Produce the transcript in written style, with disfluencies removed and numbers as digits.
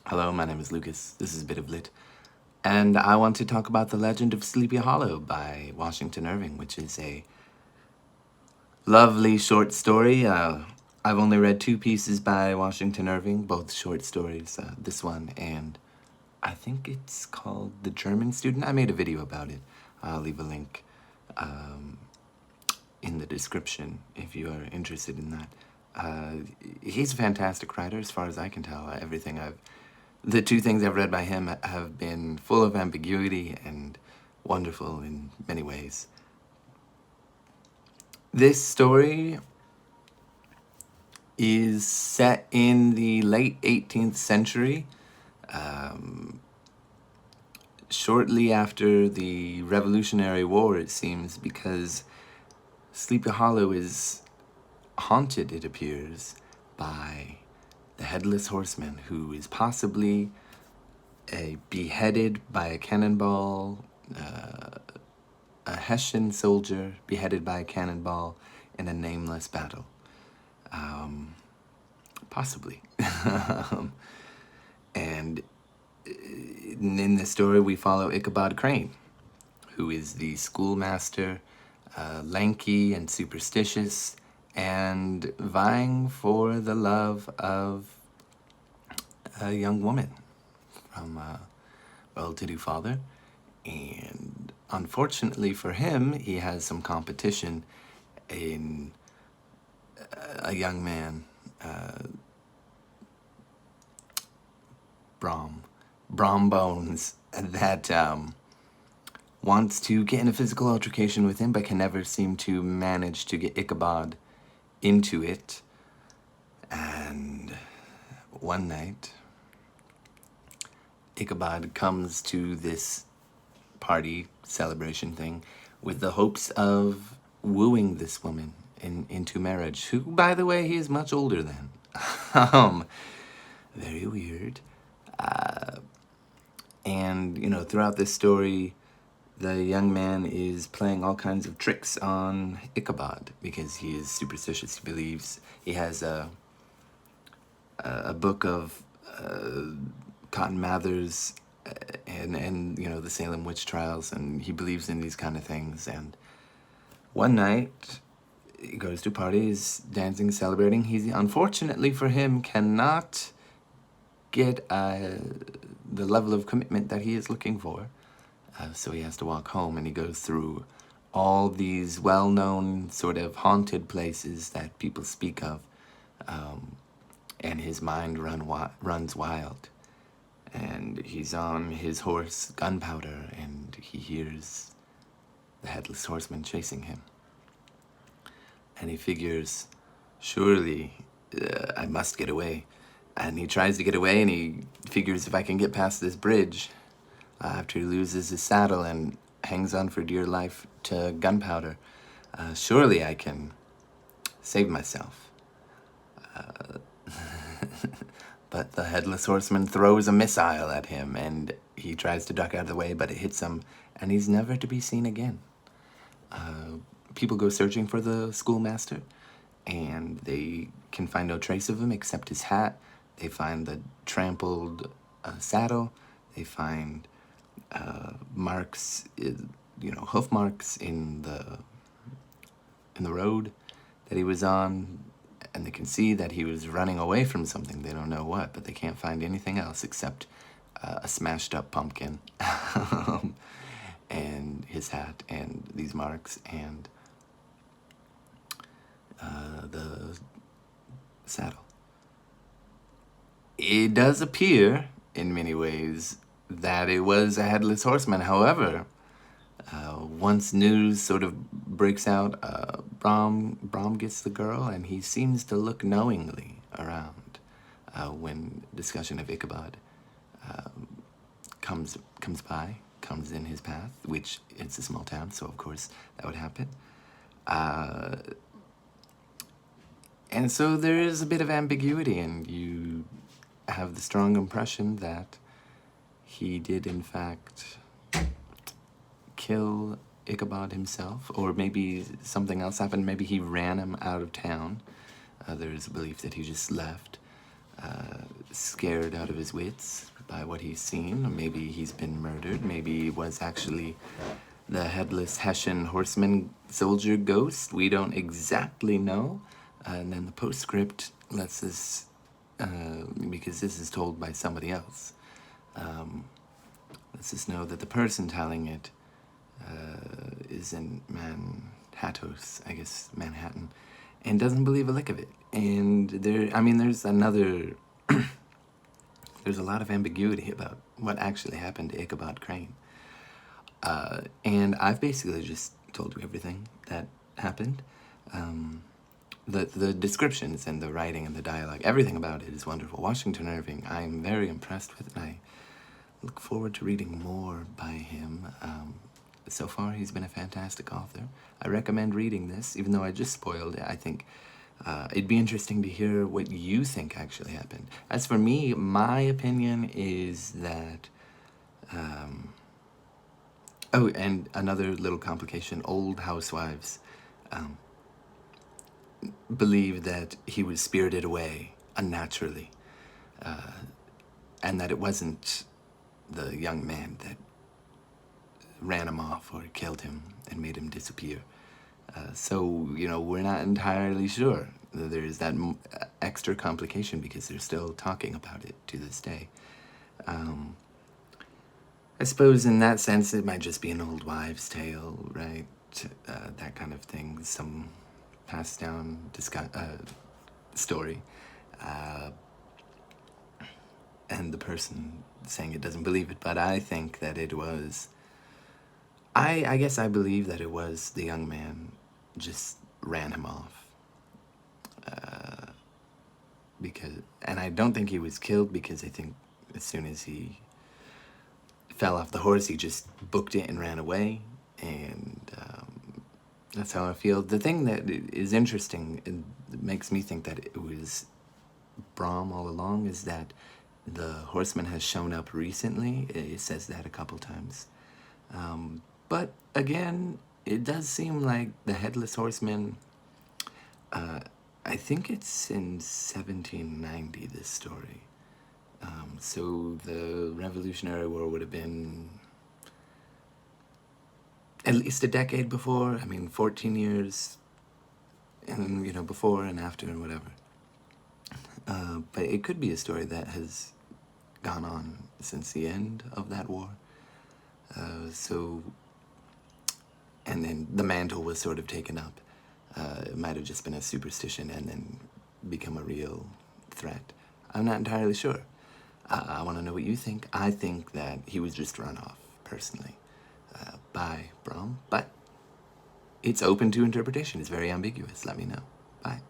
Hello, my name is Lucas. This is Bit of Lit. And I want to talk about The Legend of Sleepy Hollow by Washington Irving, which is a lovely short story. I've only read two pieces by Washington Irving, both short stories, this one and I think it's called The German Student. I made a video about it. I'll leave a link in the description if you are interested in that. He's a fantastic writer as far as I can tell. The two things I've read by him have been full of ambiguity and wonderful in many ways. This story is set in the late 18th century, shortly after the Revolutionary War, it seems, because Sleepy Hollow is haunted, it appears, by the Headless Horseman, who is possibly beheaded by a cannonball, a Hessian soldier beheaded by a cannonball in a nameless battle. Possibly. And in this story, we follow Ichabod Crane, who is the schoolmaster, lanky and superstitious, and vying for the love of a young woman from a well-to-do father. And unfortunately for him, he has some competition in a young man, Brom Bones, that wants to get in a physical altercation with him, but can never seem to manage to get Ichabod into it. And one night, Ichabod comes to this party celebration thing with the hopes of wooing this woman into marriage, who, by the way, he is much older than. Very weird. And, throughout this story, the young man is playing all kinds of tricks on Ichabod because he is superstitious. He believes he has a book of Cotton Mather's and the Salem witch trials, and he believes in these kind of things. And one night, he goes to parties, dancing, celebrating. He, unfortunately for him, cannot get the level of commitment that he is looking for. So he has to walk home, and he goes through all these well-known sort of haunted places that people speak of, and his mind runs wild. And he's on his horse, Gunpowder, and he hears the Headless Horseman chasing him. And he figures, surely I must get away. And he tries to get away, and he figures, if I can get past this bridge, after he loses his saddle and hangs on for dear life to Gunpowder, surely I can save myself. But the Headless Horseman throws a missile at him, and he tries to duck out of the way, but it hits him, and he's never to be seen again. People go searching for the schoolmaster, and they can find no trace of him except his hat. They find the trampled saddle. They find marks, hoof marks in the road that he was on, and they can see that he was running away from something. They don't know what, but they can't find anything else except a smashed up pumpkin and his hat and these marks and the saddle. It does appear, in many ways, that it was a Headless Horseman. However, once news sort of breaks out, Brom gets the girl, and he seems to look knowingly around when discussion of Ichabod comes in his path, which it's a small town, so of course that would happen. And so there is a bit of ambiguity, and you have the strong impression that he did, in fact, kill Ichabod himself, or maybe something else happened. Maybe he ran him out of town. There is a belief that he just left. scared out of his wits by what he's seen. Or maybe he's been murdered. Maybe he was actually the Headless Hessian Horseman soldier ghost. We don't exactly know. And then the postscript lets us, because this is told by somebody else, lets us know that the person telling it is in Manhattan, I guess Manhattan, and doesn't believe a lick of it. And there's another, there's a lot of ambiguity about what actually happened to Ichabod Crane. And I've basically just told you everything that happened. The descriptions and the writing and the dialogue, everything about it is wonderful. Washington Irving, I'm very impressed with, and I look forward to reading more by him. So far, he's been a fantastic author. I recommend reading this, even though I just spoiled it. I think it'd be interesting to hear what you think actually happened. As for me, my opinion is that... oh, and another little complication, old housewives believe that he was spirited away unnaturally, and that it wasn't the young man that ran him off or killed him and made him disappear. So, we're not entirely sure. There's that extra complication because they're still talking about it to this day. I suppose in that sense it might just be an old wives' tale, right? That kind of thing, some passed down story. And the person saying it doesn't believe it, but I think that it was... I guess I believe that it was the young man just ran him off. And I don't think he was killed, because I think as soon as he fell off the horse, he just booked it and ran away, and that's how I feel. The thing that is interesting and makes me think that it was Brom all along is that the horseman has shown up recently. It says that a couple times. But again, it does seem like the Headless Horseman, I think it's in 1790, this story. So the Revolutionary War would have been at least a decade before. 14 years, and before and after and whatever. But it could be a story that has gone on since the end of that war. And then the mantle was sort of taken up. It might have just been a superstition and then become a real threat. I'm not entirely sure. I want to know what you think. I think that he was just run off, personally, by Brom. But it's open to interpretation. It's very ambiguous. Let me know. Bye.